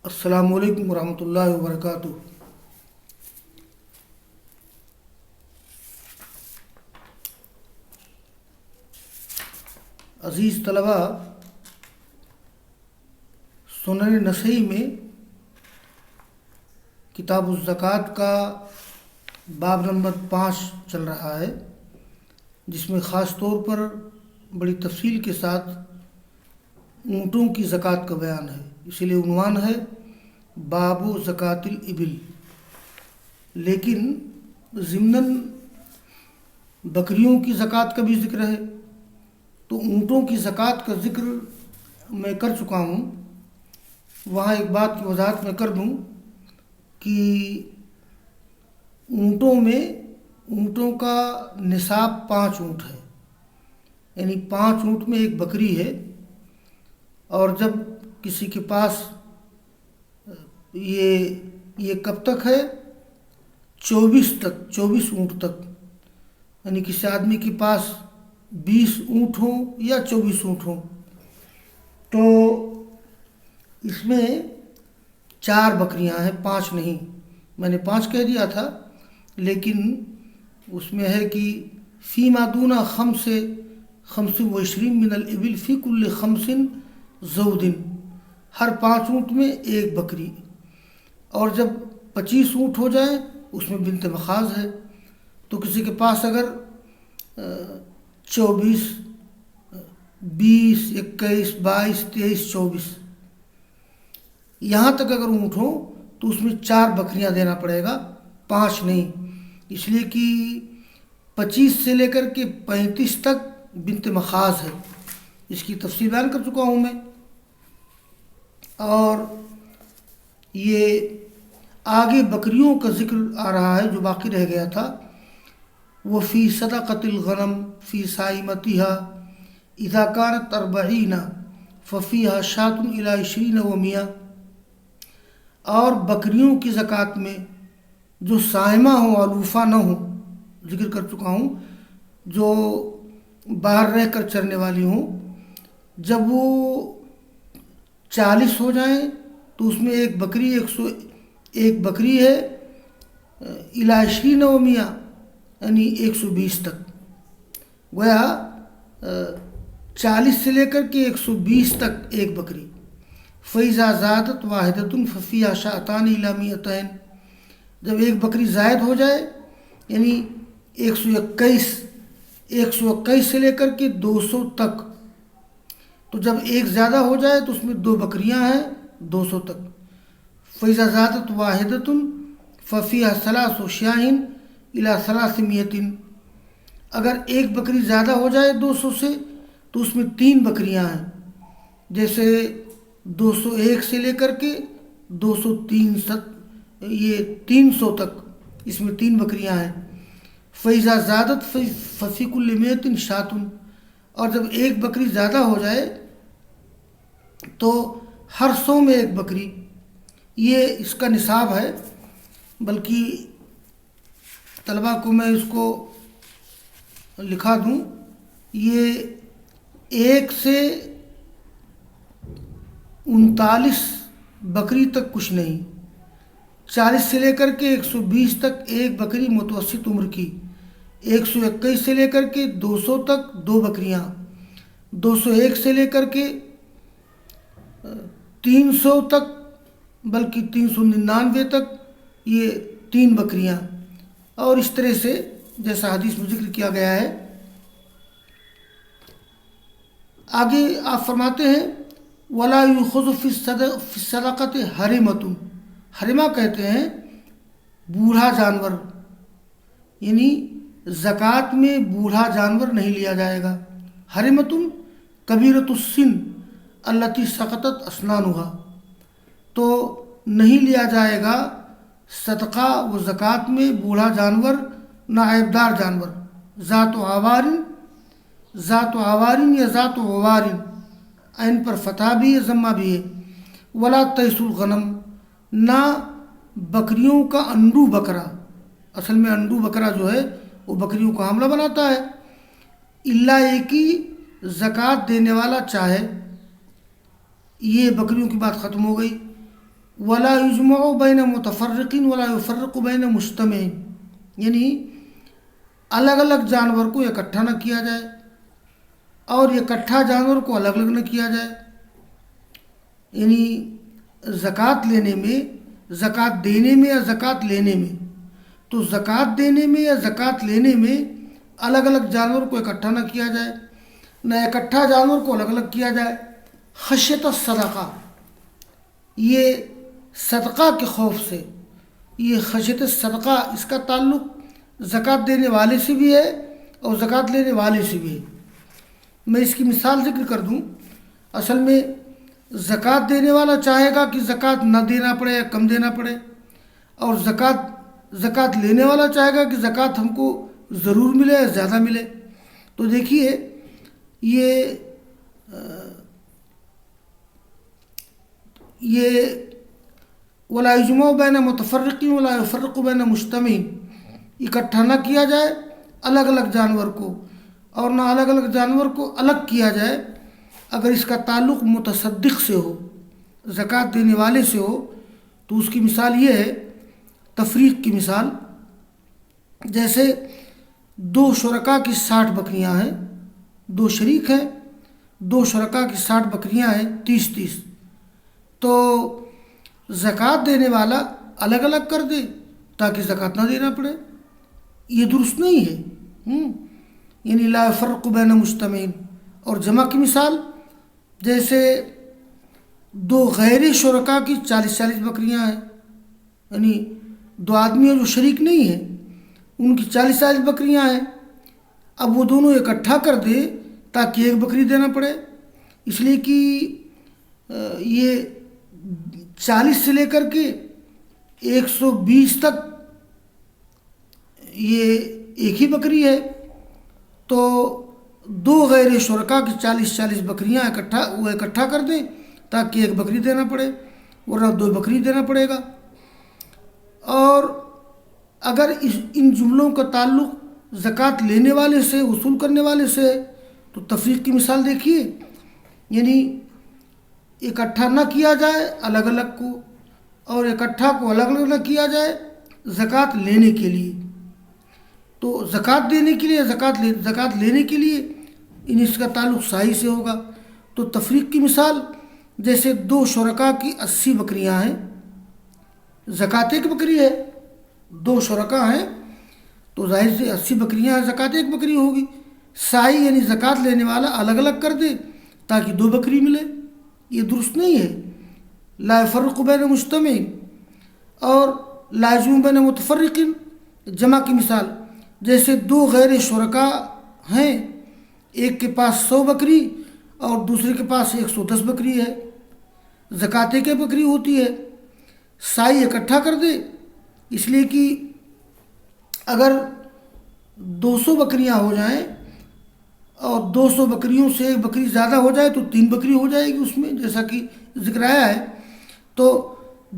السلام علیکم ورحمۃ اللہ وبرکاتہ۔ عزیز طلباء، سنن نسائی میں کتاب الزکوٰۃ کا باب نمبر 5 چل رہا ہے، جس میں خاص طور پر بڑی تفصیل کے ساتھ اونٹوں کی زکوٰۃ کا بیان ہے، اسی لیے عنوان ہے باب زکوٰۃ الابل۔ لیکن ضمناً بکریوں کی زکوٰۃ کا بھی ذکر ہے، تو اونٹوں کی زکوٰۃ کا ذکر میں کر چکا ہوں۔ وہاں ایک بات کی وضاحت میں کر دوں کہ اونٹوں کا نصاب 5 اونٹ ہے، یعنی 5 اونٹ میں ایک بکری ہے۔ اور جب کسی کے پاس یہ کب تک ہے؟ 24 اونٹ تک، یعنی کسی آدمی کے پاس 20 اونٹ ہوں یا 24 اونٹ ہوں، تو اس میں 4 بکریاں ہیں، 5 نہیں۔ میں نے 5 کہہ دیا تھا، لیکن اس میں ہے کہ فی ما دون 25 من الابل فی کل 5 زود، ہر 5 اونٹ میں ایک بکری۔ اور جب 25 اونٹ ہو جائے اس میں بنت مخاض ہے، تو کسی کے پاس اگر 24، 20، 21، 22، 23، 24 یہاں تک اگر اونٹ ہو تو اس میں 4 بکریاں دینا پڑے گا، 5 نہیں، اس لیے کہ 25 سے لے کر کے 35 تک بنت مخاض ہے۔ اس کی تفصیل بیان کر چکا ہوں میں۔ اور یہ آگے بکریوں کا ذکر آ رہا ہے جو باقی رہ گیا تھا، وہ فی صدقۃ الغنم فی صائمتها اذا كانت 40 ففيها شاة الى 20 و100۔ اور بکریوں کی زکوٰۃ میں جو صائمہ ہوں، علوفہ نہ ہوں، ذکر کر چکا ہوں، جو باہر رہ کر چرنے والی ہوں، جب وہ 40 ہو جائیں تو اس میں ایک بکری ہے الی 20 و100، یعنی 120 تک، گویا 40 سے لے کر کے 120 تک ایک بکری۔ فَإِذَا زَادَتْ وَاحِدَةٌ فَفِيهَا شَاةَانِ إِلَى 200۔ جب ایک بکری زائد ہو جائے، یعنی 121 سے لے کر کے 200 تک، تو جب ایک زیادہ ہو جائے تو اس میں 2 بکریاں ہیں 200 تک۔ فَإِذَا زَادَتْ وَاحِدَةٌ فَفِيهَا 3 شِيَاهٍ إِلَى 300۔ اگر ایک بکری زیادہ ہو جائے 200 سے تو اس میں 3 بکریاں ہیں، جیسے 201 سے لے کر کے 203 تک، یہ 300 تک، اس میں 3 بکریاں ہیں۔ فَإِذَا زَادَتْ فَفِي كُلِّ 100 شَاةٌ۔ اور جب ایک بکری زیادہ ہو جائے تو ہر 100 میں ایک بکری، یہ اس کا نصاب ہے۔ بلکہ طلباء کو میں اس کو لکھا دوں، یہ 1 سے 39 بکری تک کچھ نہیں، 40 سے لے کر کے 120 تک ایک بکری متوسط عمر کی، 121 سے لے کر کے 200 تک 2 بکریاں، 201 سے لے کر کے 300 تک، بلکہ 399 تک یہ 3 بکریاں، اور اس طرح سے جیسا حدیث میں ذکر کیا گیا ہے۔ آگے آپ فرماتے ہیں وَلَا يُؤْخَذُ فِي الصَّدَقَةِ حَرِمَةٌ۔ حرمہ کہتے ہیں بوڑھا جانور، یعنی زکوٰۃ میں بوڑھا جانور نہیں لیا جائے گا۔ حرمۃ کبیرۃ السن التی سقطت اسنانها، تو نہیں لیا جائے گا صدقہ و زکوٰۃ میں بوڑھا جانور، ناعیبدار جانور، ذات و عوارن یا ذات و غوارن، عین پر فتح بھی ہے، ضمہ بھی ہے۔ ولا تیس الغنم، نہ بکریوں کا انڈو بکرا، اصل میں انڈو بکرا جو ہے وہ بکریوں کو حاملہ بناتا ہے، اللہ ایک ہی زکوٰۃ دینے والا چاہے۔ یہ بکریوں کی بات ختم ہو گئی۔ ولا یجمع بین متفرقین ولا یفرق بین مجتمعین، یعنی الگ الگ جانور کو اکٹھا نہ کیا جائے اور اکٹھا جانور کو الگ الگ نہ کیا جائے. یعنی زکوٰۃ لینے میں، زکوٰۃ دینے میں یا زکوٰۃ لینے میں، تو زکوٰۃ دینے میں یا زکوٰۃ لینے میں الگ الگ جانور کو اکٹھا نہ کیا جائے، نہ اکٹھا جانور کو الگ الگ کیا جائے. خشیت الصدقہ، یہ صدقہ کے خوف سے، یہ خشیت صدقہ اس کا تعلق زکوٰۃ دینے والے سے بھی ہے اور زکوٰۃ لینے والے سے بھی ہے. میں اس کی مثال ذکر کر دوں. اصل میں زکوٰۃ دینے والا چاہے گا کہ زکوٰۃ نہ دینا پڑے یا کم دینا پڑے، اور زکوٰۃ لینے والا چاہے گا کہ زکوٰۃ ہم کو ضرور ملے یا زیادہ ملے. تو دیکھیے یہ ولا یجمع بین متفرقین ولا یفرق بین مجتمعین، اکٹھا نہ کیا جائے الگ الگ جانور کو، اور نہ الگ الگ جانور کو الگ کیا جائے اگر اس کا تعلق متصدق سے ہو، زکوٰۃ دینے والے سے ہو. تو اس کی مثال یہ ہے، تفریق کی مثال، جیسے دو شرکاء کی 60 بکریاں ہیں، دو شریک ہیں، دو شرکاء کی 60 بکریاں ہیں، 30 تو زکوٰۃ دینے والا الگ الگ کر دے تاکہ زکوٰۃ نہ دینا پڑے. یہ درست نہیں ہے. یعنی لا یفرق بین مجتمعین. اور جمع کی مثال، جیسے دو غیر شرکاء کی 40 بکریاں ہیں، یعنی دو آدمی جو شریک نہیں ہیں ان کی 40 بکریاں ہیں. اب وہ دونوں اکٹھا کر دے تاکہ ایک بکری دینا پڑے، اس لیے کہ یہ 40 سے لے کر کے 120 تک یہ ایک ہی بکری ہے. تو دو غیر شرکاء کی 40 بکریاں اکٹھا کر دیں تاکہ ایک بکری دینا پڑے، ورنہ 2 بکری دینا پڑے گا. اور اگر ان جملوں کا تعلق زکوٰۃ لینے والے سے، وصول کرنے والے سے، تو تفریق کی مثال دیکھیے. یعنی اکٹھا نہ کیا جائے الگ الگ کو، اور اکٹھا کو الگ الگ نہ کیا جائے زکوٰۃ لینے کے لیے. تو زکوٰۃ دینے کے لیے، زکوٰۃ لینے کے لیے اس کا تعلق سائی سے ہوگا. تو تفریق کی مثال، جیسے دو شرکاء کی 80 بکریاں ہیں، زکوٰۃ ایک بکری ہے، دو شرکاء ہیں تو ظاہر سے 80 بکریاں ہیں، زکوٰۃ ایک بکری ہوگی. سائی یعنی زکوٰۃ لینے والا الگ الگ کر دے تاکہ 2 بکری ملے. یہ درست نہیں ہے. لا یفرق بین مجتمعین اور لا یجمع بین متفرقین. جمع کی مثال، جیسے دو غیر شرکاء ہیں، ایک کے پاس 100 بکری اور دوسرے کے پاس 110 بکری ہے، زکوٰۃ ایک بکری ہوتی ہے. سائی اکٹھا کر دے، اس لیے کہ اگر 200 بکریاں ہو جائیں اور 200 بکریوں سے ایک بکری زیادہ ہو جائے تو 3 بکری ہو جائے گی اس میں، جیسا کہ ذکر آیا ہے. تو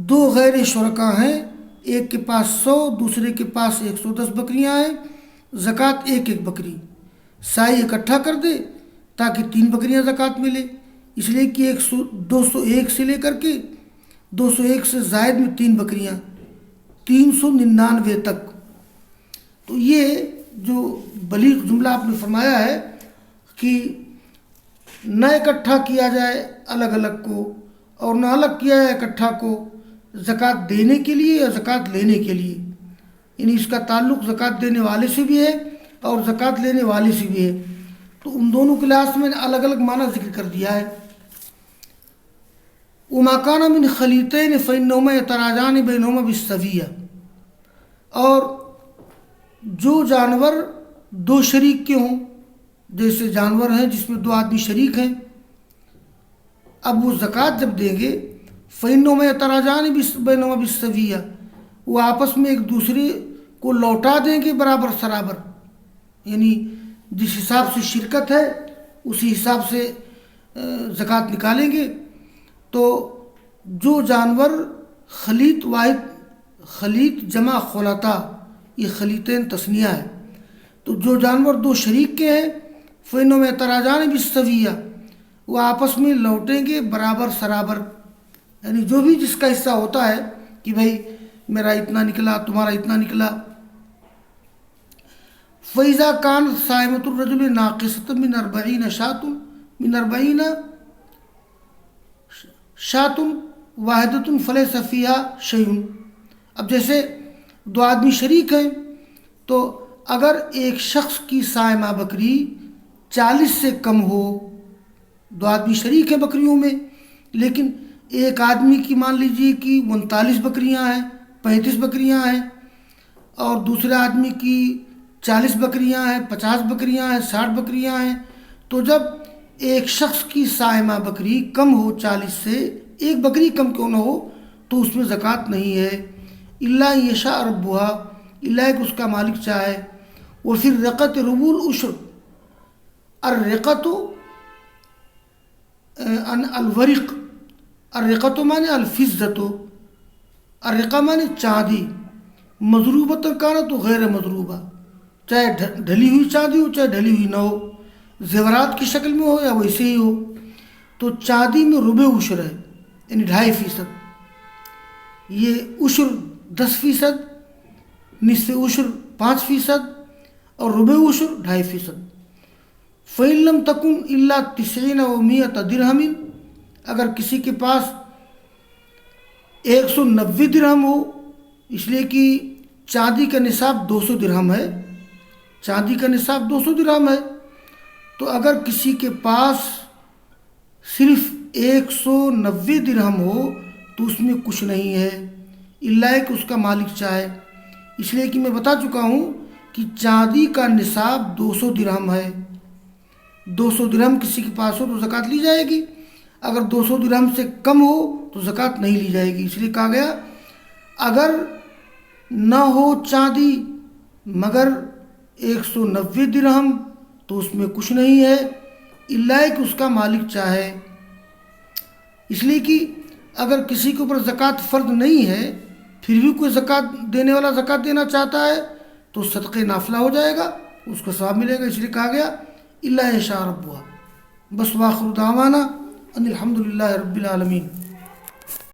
دو غیر شرکاء ہیں، ایک کے پاس 100 دوسرے کے پاس 110 بکریاں ہیں، زکوٰۃ ایک بکری. سائی اکٹھا کر دے تاکہ 3 بکریاں زکوٰۃ ملے، اس لیے کہ 201 سے لے کر کے 201 سے زائد میں 3 بکریاں، 399 تک. تو یہ جو بلیغ جملہ آپ نے فرمایا ہے کہ نہ اکٹھا کیا جائے الگ الگ کو اور نہ الگ کیا جائے اکٹھا کو زکوٰۃ دینے کے لیے یا زکوٰۃ لینے کے لیے، یعنی اس کا تعلق زکوٰۃ دینے والے سے بھی ہے اور زکوٰۃ لینے والے سے بھی ہے. تو ان دونوں کے لحاظ میں الگ الگ معنی ذکر کر دیا ہے. وما كان من خلیطین فإنہما یتراجان بینہما بالسویہ. اور جو جانور 2 شریک کے ہوں، جیسے جانور ہیں جس میں 2 آدمی شریک ہیں، اب وہ زکوٰۃ جب دیں گے فإنہما یتراجان بینہما بالسویہ، وہ آپس میں ایک دوسرے کو لوٹا دیں گے برابر سرابر. یعنی جس حساب سے شرکت ہے اسی حساب سے زکوٰۃ نکالیں گے. تو جو جانور خلیط واحد، خلیط جمع خلطہ، یہ خلیطین تثنیہ ہے، تو جو جانور 2 شریک کے ہیں فإنہما یتراجان بالسویہ، وہ آپس میں لوٹیں گے برابر سرابر. یعنی جو بھی جس کا حصہ ہوتا ہے کہ بھائی میرا اتنا نکلا، تمہارا اتنا نکلا. فَإِذَا كَانَتْ صَائِمَةُ الرَّجُلِ نَاقِصَةً مِنْ 40 شاة واحدة فليس فيها شيء. اب جیسے دو آدمی شریک ہیں تو اگر ایک شخص کی صائمہ بکری 40 سے کم ہو، دو آدمی شریک ہیں بکریوں میں، لیکن ایک آدمی کی مان لیجیے کہ 39 بکریاں ہیں، 35 بکریاں ہیں، اور دوسرے آدمی کی 40 بکریاں ہیں، 50 بکریاں ہیں، 60 بکریاں ہیں، تو جب ایک شخص کی صائمہ بکری کم ہو 40 سے، ایک بکری کم کیوں نہ ہو، تو اس میں زکوٰۃ نہیں ہے. الا یشاء ربھا، الا کہ اس کا مالک چاہے. وفی الرقۃ ربع العشر، الرقۃ الورق، الرقۃ مانے الفضۃ، الرقہ مانے چاندی، مضروبۃ کانت غیر مضروبہ، چاہے ڈھلی ہوئی چاندی ہو چاہے ڈھلی ہوئی نہ ہو، زیورات کی شکل میں ہو یا ویسے ہی ہو. تو چاندی میں ربع عشر ہے، یعنی 2.5%. یہ عشر 10%، نصف عشر 5%، اور ربع عشر 2.5%. فَإِن لَمْ تَكُنْ إِلَّا 90 و100 درہم، اگر کسی کے پاس 190 درہم ہو، اس لیے کہ چاندی کا نصاب 200 درہم ہے، چاندی کا نصاب 200 درہم ہے، تو اگر کسی کے پاس صرف 190 درہم ہو تو اس میں کچھ نہیں ہے، الا کہ اس کا مالک چاہے. اس لیے کہ میں بتا چکا ہوں کہ چاندی کا نصاب 200 درہم ہے. 200 درہم کسی کے پاس ہو تو زکوٰۃ لی جائے گی، اگر 200 درہم سے کم ہو تو زکوٰۃ نہیں لی جائے گی. اس لیے کہا گیا اگر نہ ہو چاندی مگر 190 درہم تو اس میں کچھ نہیں ہے، الا کہ اس کا مالک چاہے. اس لیے کہ اگر کسی کے اوپر زکوٰۃ فرض نہیں ہے پھر بھی کوئی زکوٰۃ دینے والا زکوٰۃ دینا چاہتا ہے تو صدقہ نافلہ ہو جائے گا، اس کو ثواب ملے گا. اس لیے کہا گیا الا یشاء ربھا. بس واخر دعوانا ان الحمد للہ رب العالمین.